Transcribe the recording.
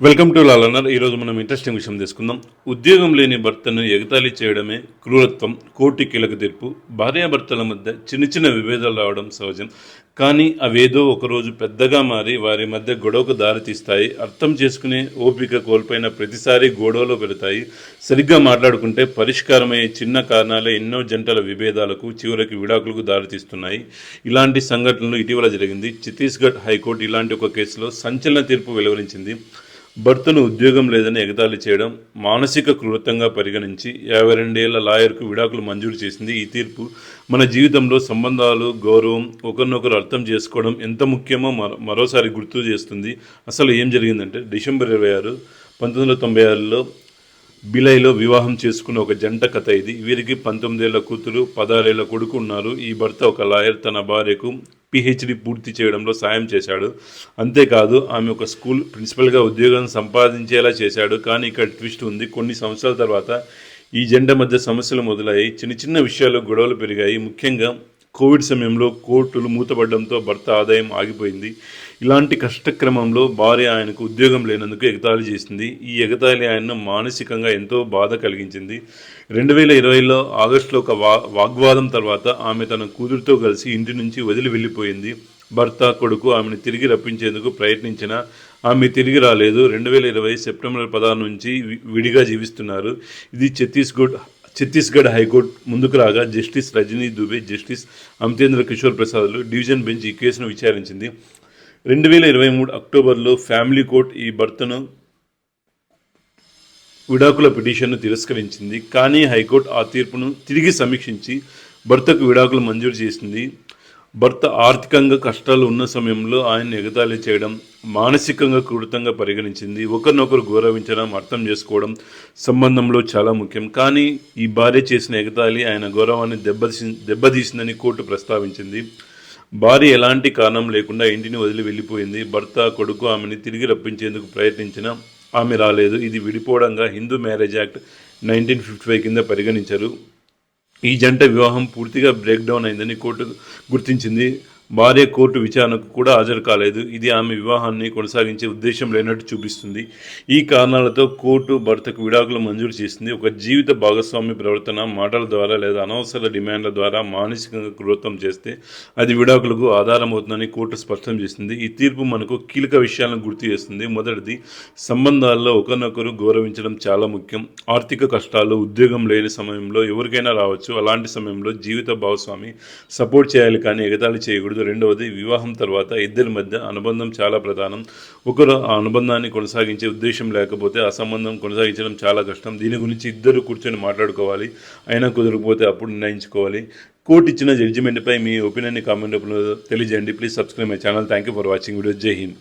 Welcome to లాలన్నర్. ఈరోజు మనం interesting విషయం తీసుకుందాం. ఉద్యోగం లేని భర్తను ఎగతాళి చేయడమే క్రూరత్వం, కోర్టు కీలక తీర్పు. భార్యాభర్తల మధ్య చిన్న చిన్న విభేదాలు రావడం సహజం. కానీ అవేదో ఒకరోజు పెద్దగా మారి వారి మధ్య గొడవకు దారితీస్తాయి. అర్థం చేసుకునే ఓపిక కోల్పోయిన ప్రతిసారి గొడవలో పెడతాయి. సరిగ్గా మాట్లాడుకుంటే పరిష్కారమయ్యే చిన్న కారణాలే ఎన్నో జంటల విభేదాలకు, చివరికి విడాకులకు దారితీస్తున్నాయి. ఇలాంటి సంఘటనలు ఇటీవల జరిగింది. ఛత్తీస్గఢ్ హైకోర్టు ఇలాంటి ఒక కేసులో సంచలన తీర్పు వెలువరించింది. భర్తను ఉద్యోగం లేదని ఎగతాళి చేయడం మానసిక క్రూరత్వంగా పరిగణించి 52 ఏళ్ల లాయర్కు విడాకులు మంజూరు చేసింది. ఈ తీర్పు మన జీవితంలో సంబంధాలు, గౌరవం, ఒకరినొకరు అర్థం చేసుకోవడం ఎంత ముఖ్యమో మరోసారి గుర్తు చేస్తుంది. అసలు ఏం జరిగిందంటే డిసెంబర్ 26, 1996లో బిలైలో వివాహం చేసుకున్న ఒక జంట కథ ఇది. వీరికి 19 ఏళ్ల కూతురు, 16 ఏళ్ల కొడుకు ఉన్నారు. ఈ భర్త ఒక లాయర్ తన భార్యకు పిహెచ్డి పూర్తి చేయడంలో సాయం చేశాడు. అంతేకాదు ఆమె ఒక స్కూల్ ప్రిన్సిపల్గా ఉద్యోగం సంపాదించేలా చేశాడు. కానీ ఇక్కడ ట్విస్ట్ ఉంది. కొన్ని సంవత్సరాల తర్వాత ఈ జంట మధ్య సమస్యలు మొదలయ్యాయి. చిన్న చిన్న విషయాల్లో గొడవలు పెరిగాయి. ముఖ్యంగా కోవిడ్ సమయంలో కోర్టులు మూతపడడంతో భర్త ఆదాయం ఆగిపోయింది. ఇలాంటి కష్టక్రమంలో భార్య ఆయనకు ఉద్యోగం లేనందుకు ఎగతాళి చేసింది. ఈ ఎగతాళి ఆయన్ను మానసికంగా ఎంతో బాధ కలిగించింది. 2020లో ఆగస్టులో ఒక వాగ్వాదం తర్వాత ఆమె తన కూతురితో కలిసి ఇంటి నుంచి వదిలి వెళ్ళిపోయింది. భర్త, కొడుకు ఆమెను తిరిగి రప్పించేందుకు ప్రయత్నించినా ఆమె తిరిగి రాలేదు. 2020 సెప్టెంబర్ 16 నుంచి విడిగా జీవిస్తున్నారు. ఇది ఛత్తీస్గఢ్ హైకోర్టు ముందుకు రాగా జస్టిస్ రజనీ దుబే, జస్టిస్ అమితేంద్ర కిషోర్ ప్రసాద్లు డివిజన్ బెంచ్ ఈ కేసును విచారించింది. 2023 అక్టోబర్లో ఫ్యామిలీ కోర్టు ఈ భర్తను విడాకుల పిటిషన్ను తిరస్కరించింది. కానీ హైకోర్టు ఆ తీర్పును తిరిగి సమీక్షించి భర్తకు విడాకులు మంజూరు చేసింది. భర్త ఆర్థికంగా కష్టాలు ఉన్న సమయంలో ఆయన్ని ఎగతాళి చేయడం మానసికంగా క్రూరంగా పరిగణించింది. ఒకరినొకరు గౌరవించడం, అర్థం చేసుకోవడం సంబంధంలో చాలా ముఖ్యం. కానీ ఈ భార్య చేసిన ఎగతాళి ఆయన గౌరవాన్ని దెబ్బతీసిందని కోర్టు ప్రస్తావించింది. భార్య ఎలాంటి కారణం లేకుండా ఇంటిని వదిలి వెళ్ళిపోయింది. భర్త, కొడుకు ఆమెను తిరిగి రప్పించేందుకు ప్రయత్నించినా ఆమె రాలేదు. ఇది విడిపోవడంగా హిందూ మ్యారేజ్ యాక్ట్ 1955 కింద పరిగణించారు. ఈ జంట వివాహం పూర్తిగా బ్రేక్ డౌన్ అయిందని కోర్టు గుర్తించింది. భార్య కోర్టు విచారణకు కూడా హాజరు కాలేదు. ఇది ఆమె వివాహాన్ని కొనసాగించే ఉద్దేశం లేనట్టు చూపిస్తుంది. ఈ కారణాలతో కోర్టు భర్తకు విడాకులు మంజూరు చేసింది. ఒక జీవిత భాగస్వామి ప్రవర్తన మాటల ద్వారా లేదా అనవసర డిమాండ్ల ద్వారా మానసికంగా క్రూరత్వం చేస్తే అది విడాకులకు ఆధారమవుతుందని కోర్టు స్పష్టం చేసింది. ఈ తీర్పు మనకు కీలక విషయాలను గుర్తు చేస్తుంది. మొదటిది, సంబంధాల్లో ఒకరినొకరు గౌరవించడం చాలా ముఖ్యం. ఆర్థిక కష్టాలు, ఉద్యోగం లేని సమయంలో ఎవరికైనా రావచ్చు. అలాంటి సమయంలో జీవిత భాగస్వామి సపోర్ట్ చేయాలి, కానీ ఎగతాళి చేయకూడదు. రెండవది, వివాహం తర్వాత ఇద్దరి మధ్య అనుబంధం చాలా ప్రధానం. ఒకరు ఆ అనుబంధాన్ని కొనసాగించే ఉద్దేశం లేకపోతే ఆ సంబంధం కొనసాగించడం చాలా కష్టం. దీని గురించి ఇద్దరు కూర్చొని మాట్లాడుకోవాలి. అయినా కుదరకపోతే అప్పుడు నిర్ణయించుకోవాలి. కోర్టు ఇచ్చిన జడ్జిమెంట్పై మీ ఒపీనియన్ని కామెంట్ రూపంలో తెలియజేయండి. Please subscribe my channel. Thank you for watching video. జై హింద్.